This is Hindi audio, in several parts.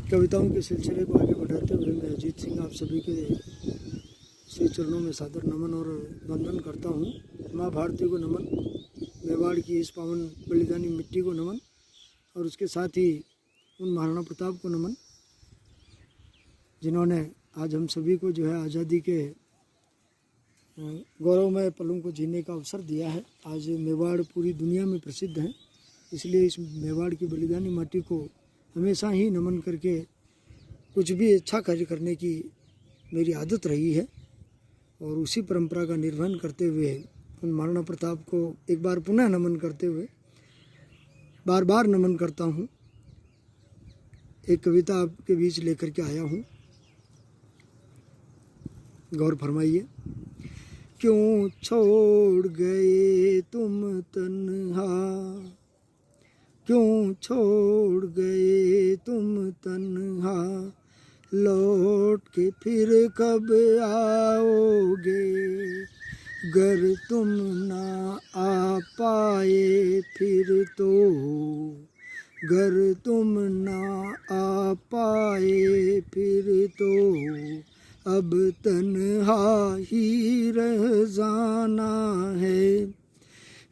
कविताओं के सिलसिले को आगे बढ़ाते हुए मैं अजीत सिंह आप सभी के श्री चरणों में सादर नमन और वंदन करता हूँ। माँ भारती को नमन, मेवाड़ की इस पावन बलिदानी मिट्टी को नमन और उसके साथ ही उन महाराणा प्रताप को नमन जिन्होंने आज हम सभी को जो है आज़ादी के गौरवमय पलों को जीने का अवसर दिया है। आज मेवाड़ पूरी दुनिया में प्रसिद्ध है, इसलिए इस मेवाड़ की बलिदानी माटी को हमेशा ही नमन करके कुछ भी अच्छा कार्य करने की मेरी आदत रही है और उसी परंपरा का निर्वहन करते हुए उन महाराणा प्रताप को एक बार पुनः नमन करते हुए बार बार नमन करता हूँ। एक कविता आपके बीच लेकर के आया हूँ, गौर फरमाइए। क्यों छोड़ गए तुम तन्हा, क्यों छोड़ गए तुम तन्हा, लौट के फिर कब आओगे, गर तुम ना आ पाए फिर तो, गर तुम ना आ पाए फिर तो, अब तन्हा ही रह जाना है।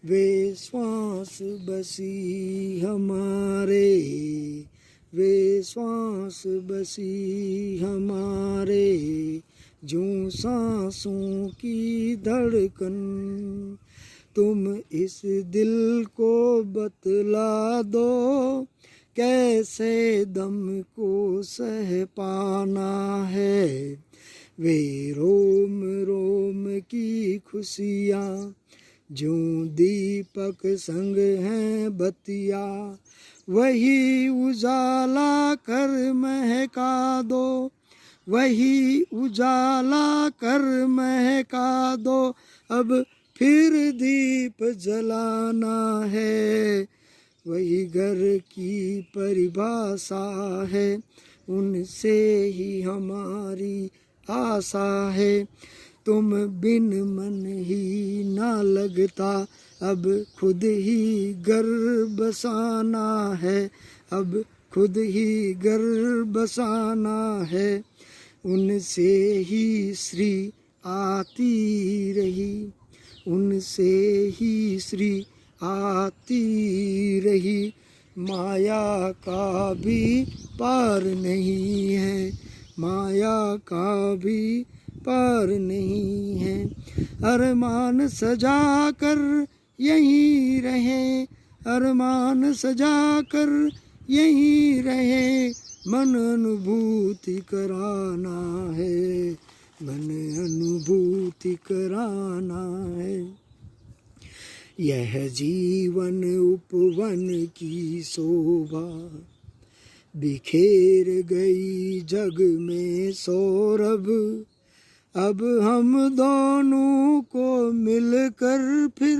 वे श्वास बसी हमारे, वे श्वास बसी हमारे, जो सांसों की धड़कन, तुम इस दिल को बतला दो, कैसे दम को सह पाना है। वे रोम रोम की खुशियाँ जो दीपक संग हैं बतिया, वही उजाला कर महका दो, वही उजाला कर महका दो, अब फिर दीप जलाना है। वही घर की परिभाषा है, उनसे ही हमारी आशा है। तुम बिन मन ही ना लगता, अब खुद ही घर बसाना है, अब खुद ही घर बसाना है। उनसे ही श्री आती रही, उनसे ही श्री आती रही, माया का भी पार नहीं है, माया का भी पार नहीं है। अरमान सजा कर यहीं रहे, अरमान सजा कर यहीं रहे, मन अनुभूति कराना है, मन अनुभूति कराना है। यह जीवन उपवन की शोभा, बिखेर गई जग में सौरभ, अब हम दोनों को मिलकर फिर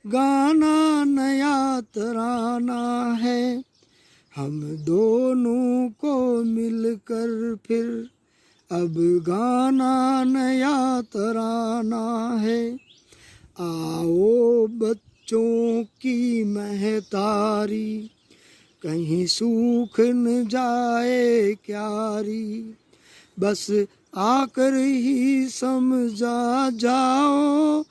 गाना नया तराना है। हम दोनों को मिलकर फिर अब गाना नया तराना है। आओ बच्चों की महतारी, कहीं सूख न जाए क्यारी, बस आकर ही समझा जाओ,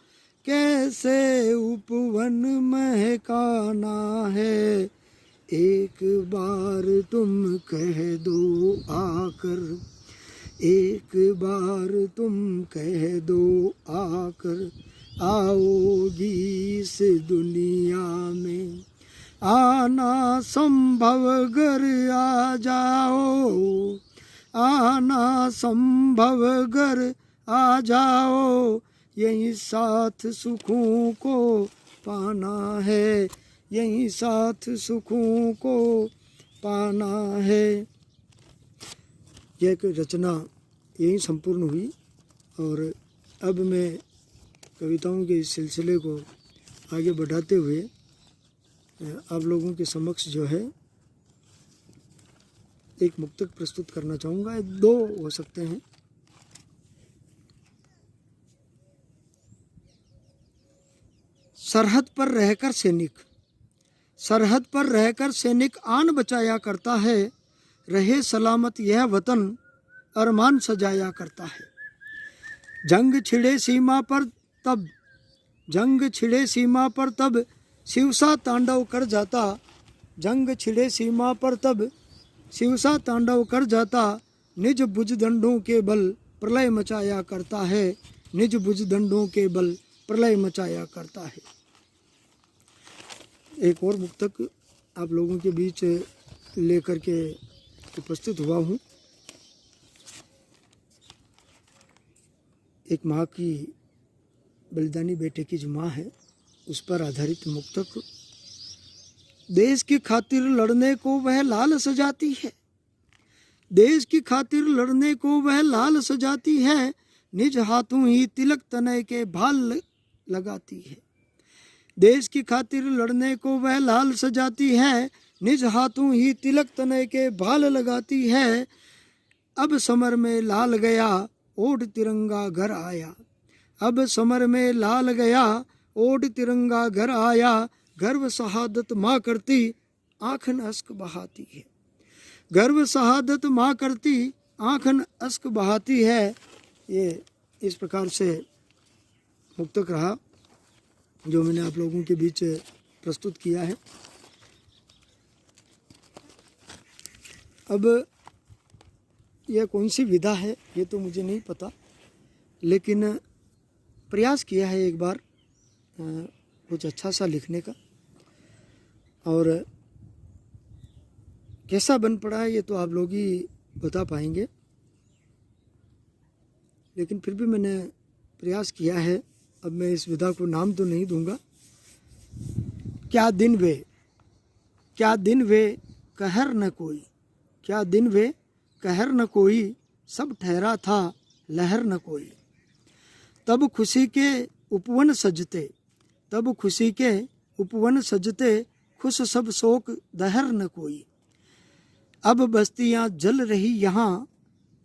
कैसे उपवन महकाना है। एक बार तुम कह दो आकर, एक बार तुम कह दो आकर, आओगी इस दुनिया में आना संभव, घर आ जाओ, आना संभव, घर आ जाओ, यही साथ सुखों को पाना है, यही साथ सुखों को पाना है। यह रचना यही संपूर्ण हुई और अब मैं कविताओं के इस सिलसिले को आगे बढ़ाते हुए आप लोगों के समक्ष जो है एक मुक्तक प्रस्तुत करना चाहूँगा। दो हो सकते हैं। सरहद पर रहकर सैनिक, सरहद पर रहकर सैनिक आन बचाया करता है, रहे सलामत यह वतन अरमान सजाया करता है। जंग छिड़े सीमा पर तब, जंग छिड़े सीमा पर तब शिवसा तांडव कर जाता, जंग छिड़े सीमा पर तब शिवसा तांडव कर जाता, निज भुजदंडों के बल प्रलय मचाया करता है, निज भुजदंडों के बल प्रलय मचाया करता है। एक और मुक्तक आप लोगों के बीच लेकर के उपस्थित हुआ हूँ। एक माँ की, बलिदानी बेटे की जो माँ है, उस पर आधारित मुक्तक। देश की खातिर लड़ने को वह लाल सजाती है, देश की खातिर लड़ने को वह लाल सजाती है, निज हाथों ही तिलक तनय के भाल लगाती है। देश की खातिर लड़ने को वह लाल सजाती है, निज हाथों ही तिलक तनय के भाल लगाती है। अब समर में लाल गया ओढ़ तिरंगा घर आया, अब समर में लाल गया ओढ़ तिरंगा घर आया, गर्व शहादत माँ करती आंखन अश्क बहाती है, गर्व शहादत माँ करती आंखन अश्क बहाती है। ये इस प्रकार से मुक्तक रहा जो मैंने आप लोगों के बीच प्रस्तुत किया है। अब यह कौन सी विधा है ये तो मुझे नहीं पता, लेकिन प्रयास किया है एक बार कुछ अच्छा सा लिखने का, और कैसा बन पड़ा है ये तो आप लोग ही बता पाएंगे, लेकिन फिर भी मैंने प्रयास किया है। अब मैं इस विधा को नाम तो नहीं दूंगा। क्या दिन वे, क्या दिन वे कहर न कोई, क्या दिन वे कहर न कोई, सब ठहरा था लहर न कोई। तब खुशी के उपवन सजते, तब खुशी के उपवन सजते, खुश सब शोक दहर न कोई। अब बस्तियाँ जल रही यहाँ,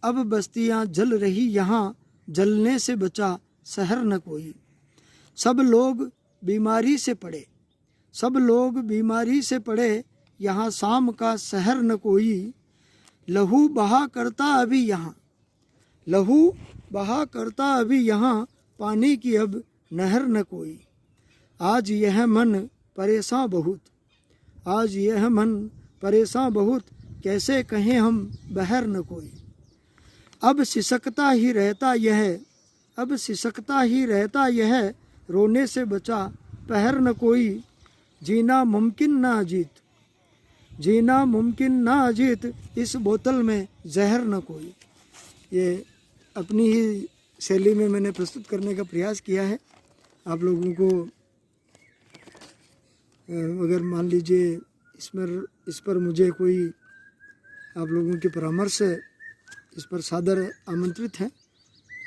अब बस्तियाँ जल रही यहाँ, जलने से बचा शहर न कोई। सब लोग बीमारी से पड़े, सब लोग बीमारी से पड़े, यहाँ शाम का शहर न कोई। लहू बहा करता अभी यहाँ, लहू बहा करता अभी यहाँ, पानी की अब नहर न कोई। आज यह मन परेशान बहुत, आज यह मन परेशान बहुत, कैसे कहें हम बहर न कोई। अब सिसकता ही रहता यह, अब सिसकता ही रहता यह, रोने से बचा पहर न कोई। जीना मुमकिन ना अजीत, जीना मुमकिन ना अजीत, इस बोतल में जहर न कोई। ये अपनी ही शैली में मैंने प्रस्तुत करने का प्रयास किया है। आप लोगों को अगर मान लीजिए इस पर मुझे कोई आप लोगों के परामर्श इस पर सादर आमंत्रित है।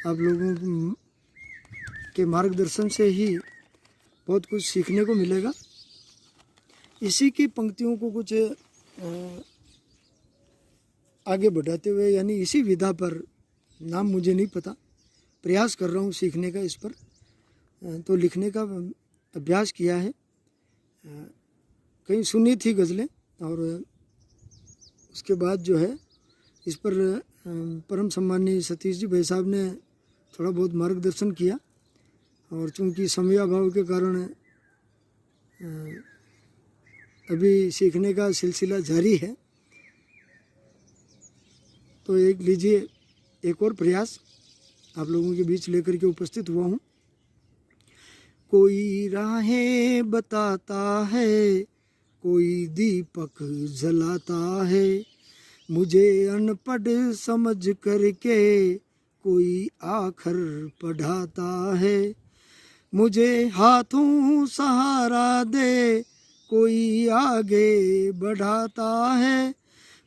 आप लोगों के मार्गदर्शन से ही बहुत कुछ सीखने को मिलेगा। इसी की पंक्तियों को कुछ आगे बढ़ाते हुए, यानी इसी विधा पर, नाम मुझे नहीं पता, प्रयास कर रहा हूँ सीखने का, इस पर तो लिखने का अभ्यास किया है। कहीं सुनी थी गज़लें, और उसके बाद जो है इस पर परम सम्मानीय सतीश जी भाई साहब ने थोड़ा बहुत मार्गदर्शन किया, और चूंकि समयाभाव के कारण अभी सीखने का सिलसिला जारी है, तो एक लीजिए एक और प्रयास आप लोगों के बीच लेकर के उपस्थित हुआ हूँ। कोई राहें बताता है, कोई दीपक जलाता है, मुझे अनपढ़ समझ करके कोई आखर पढ़ाता है। मुझे हाथों सहारा दे कोई आगे बढ़ाता है,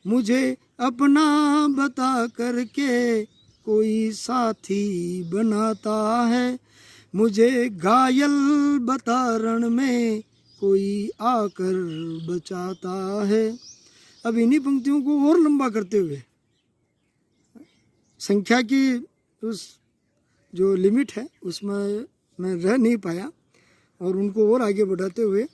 मुझे अपना बता करके कोई साथी बनाता है। मुझे घायल बता रण में कोई आकर बचाता है। अब इन्हीं पंक्तियों को और लंबा करते हुए, संख्या की उस जो लिमिट है उसमें मैं रह नहीं पाया, और उनको और आगे बढ़ाते हुए,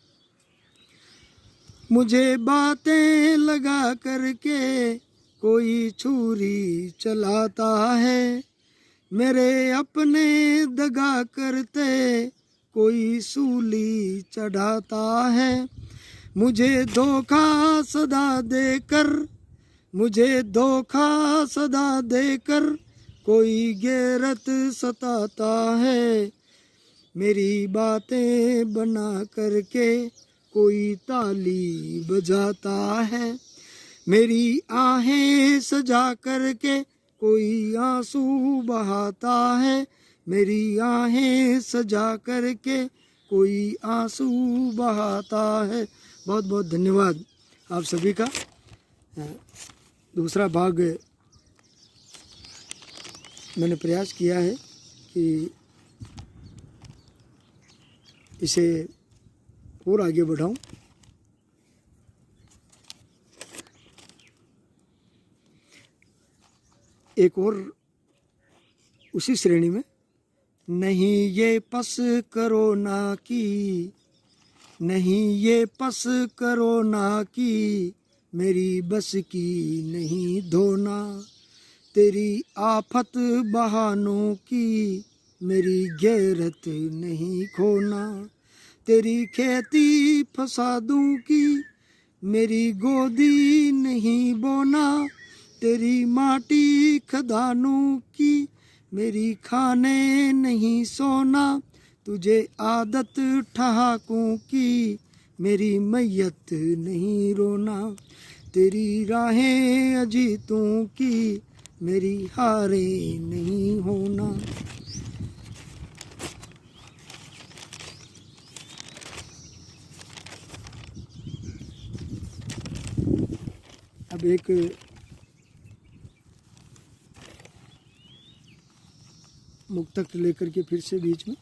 मुझे बातें लगा करके कोई छुरी चलाता है, मेरे अपने दगा करते कोई सूली चढ़ाता है। मुझे धोखा सदा देकर, मुझे धोखा सदा देकर कोई गैरत सताता है। मेरी बातें बना करके कोई ताली बजाता है, मेरी आहें सजा करके कोई आंसू बहाता है, मेरी आहें सजा करके कोई आंसू बहाता है। बहुत बहुत धन्यवाद आप सभी का। दूसरा भाग मैंने प्रयास किया है कि इसे और आगे बढ़ाऊं। एक और उसी श्रेणी में, नहीं ये पस करो ना की, नहीं ये पस करो ना की, मेरी बस की नहीं धोना। तेरी आफत बहानों की, मेरी गैरत नहीं खोना। तेरी खेती फसादों की, मेरी गोदी नहीं बोना। तेरी माटी खदानों की, मेरी खाने नहीं सोना। तुझे आदत ठहाकों की, मेरी मैयत नहीं रोना। तेरी राहें अजीतों की, मेरी हारे नहीं होना। अब एक मुक्तक लेकर के फिर से बीच में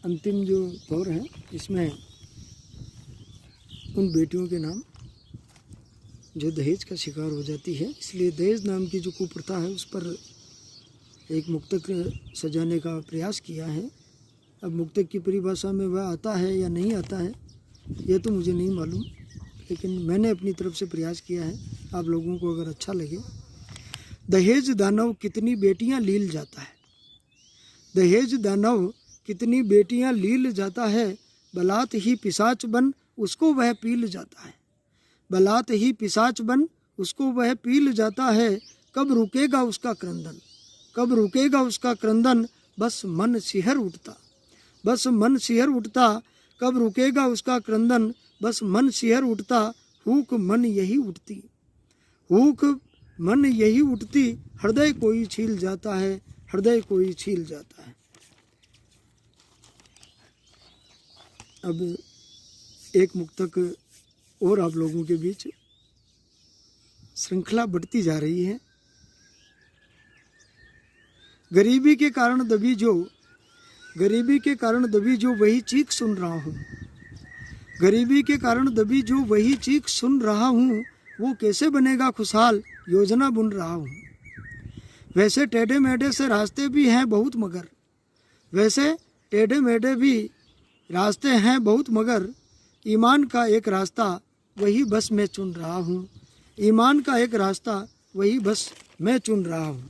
अंतिम जो दौर है, इसमें उन बेटियों के नाम जो दहेज का शिकार हो जाती है, इसलिए दहेज नाम की जो कुप्रथा है उस पर एक मुक्तक सजाने का प्रयास किया है। अब मुक्तक की परिभाषा में वह आता है या नहीं आता है यह तो मुझे नहीं मालूम, लेकिन मैंने अपनी तरफ से प्रयास किया है। आप लोगों को अगर अच्छा लगे। दहेज दानव कितनी बेटियां लील जाता है, दहेज दानव कितनी बेटियां लील जाता है। बलात ही पिशाच बन उसको वह पील जाता है, बलात ही पिशाच बन उसको वह पील जाता है। कब रुकेगा उसका क्रंदन, कब रुकेगा उसका क्रंदन, बस मन सिहर उठता, बस मन सिहर उठता। कब रुकेगा उसका क्रंदन, बस मन सिहर उठता। हुक मन यही उठती, हुक मन यही उठती। हृदय कोई छील जाता है, हृदय कोई छील जाता है। अब एक मुक्तक और आप लोगों के बीच, श्रृंखला बढ़ती जा रही है। गरीबी के कारण दबी जो, गरीबी के कारण दबी जो वही चीख सुन रहा हूँ, गरीबी के कारण दबी जो वही चीख सुन रहा हूँ। वो कैसे बनेगा खुशहाल योजना बुन रहा हूँ। वैसे टेढ़े मेढ़े से रास्ते भी हैं बहुत मगर, वैसे टेढ़े मेढ़े भी रास्ते हैं बहुत मगर। ईमान का एक रास्ता वही बस मैं चुन रहा हूँ, ईमान का एक रास्ता वही बस मैं चुन रहा हूँ।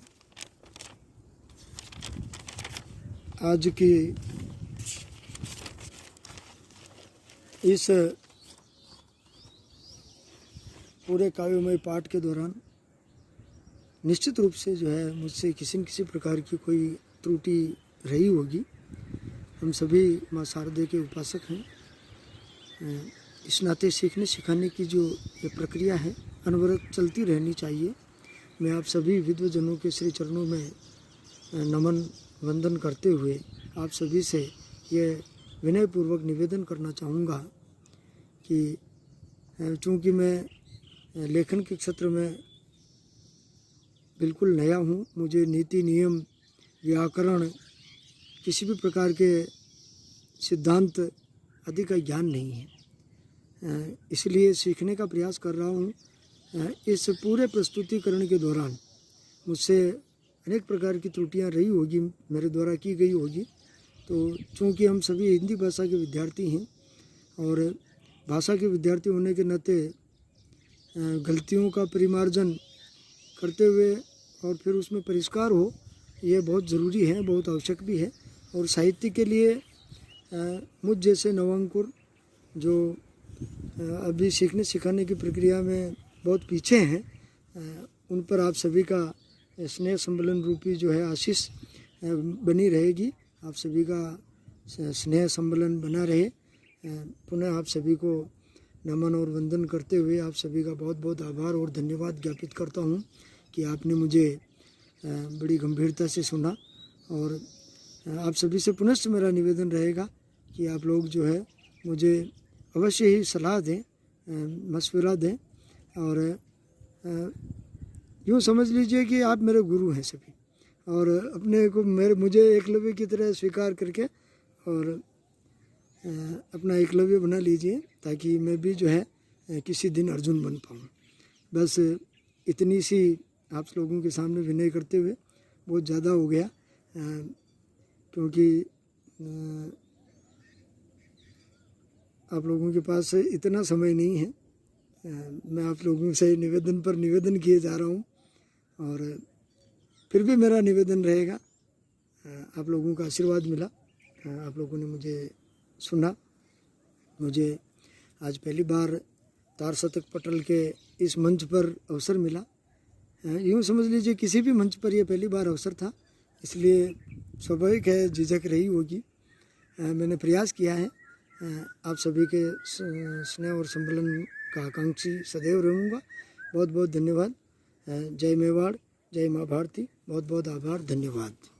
आज की इस पूरे काव्यमय पाठ के दौरान निश्चित रूप से जो है मुझसे किसी न किसी प्रकार की कोई त्रुटि रही होगी। हम सभी माँ शारदे के उपासक हैं। इस नाते सीखने सिखाने की जो ये प्रक्रिया है अनवरत चलती रहनी चाहिए। मैं आप सभी विद्वजनों के श्री चरणों में नमन वंदन करते हुए आप सभी से ये विनयपूर्वक निवेदन करना चाहूँगा कि चूँकि मैं लेखन के क्षेत्र में बिल्कुल नया हूँ, मुझे नीति नियम व्याकरण किसी भी प्रकार के सिद्धांत आदि का ज्ञान नहीं है, इसलिए सीखने का प्रयास कर रहा हूँ। इस पूरे प्रस्तुतिकरण के दौरान मुझसे अनेक प्रकार की त्रुटियां रही होगी, मेरे द्वारा की गई होगी। तो चूँकि हम सभी हिंदी भाषा के विद्यार्थी हैं और भाषा के विद्यार्थी होने के नाते गलतियों का परिमार्जन करते हुए और फिर उसमें परिष्कार हो, ये बहुत ज़रूरी है, बहुत आवश्यक भी है। और साहित्य के लिए मुझ जैसे नवांकुर जो अभी सीखने सिखाने की प्रक्रिया में बहुत पीछे हैं, उन पर आप सभी का स्नेह सम्मेलन रूपी जो है आशीष बनी रहेगी। आप सभी का स्नेह सम्मेलन बना रहे। पुनः आप सभी को नमन और वंदन करते हुए आप सभी का बहुत बहुत आभार और धन्यवाद ज्ञापित करता हूँ कि आपने मुझे बड़ी गंभीरता से सुना। और आप सभी से पुनः मेरा निवेदन रहेगा कि आप लोग जो है मुझे अवश्य ही सलाह दें, मशवरा दें। और यूँ समझ लीजिए कि आप मेरे गुरु हैं सभी, और अपने को मुझे एकलव्य की तरह स्वीकार करके और अपना एकलव्य बना लीजिए, ताकि मैं भी जो है किसी दिन अर्जुन बन पाऊँ। बस इतनी सी आप लोगों के सामने विनय करते हुए, बहुत ज़्यादा हो गया क्योंकि आप लोगों के पास इतना समय नहीं है। मैं आप लोगों से निवेदन पर निवेदन किए जा रहा हूँ, और फिर भी मेरा निवेदन रहेगा, आप लोगों का आशीर्वाद मिला, आप लोगों ने मुझे सुना। मुझे आज पहली बार तार शतक पटल के इस मंच पर अवसर मिला। यूँ समझ लीजिए किसी भी मंच पर यह पहली बार अवसर था, इसलिए स्वाभाविक है झिझक रही होगी। मैंने प्रयास किया है। आप सभी के स्नेह और सम्मेलन का आकांक्षी सदैव रहूँगा। बहुत बहुत धन्यवाद। जय मेवाड़, जय माँ भारती। बहुत बहुत आभार, धन्यवाद।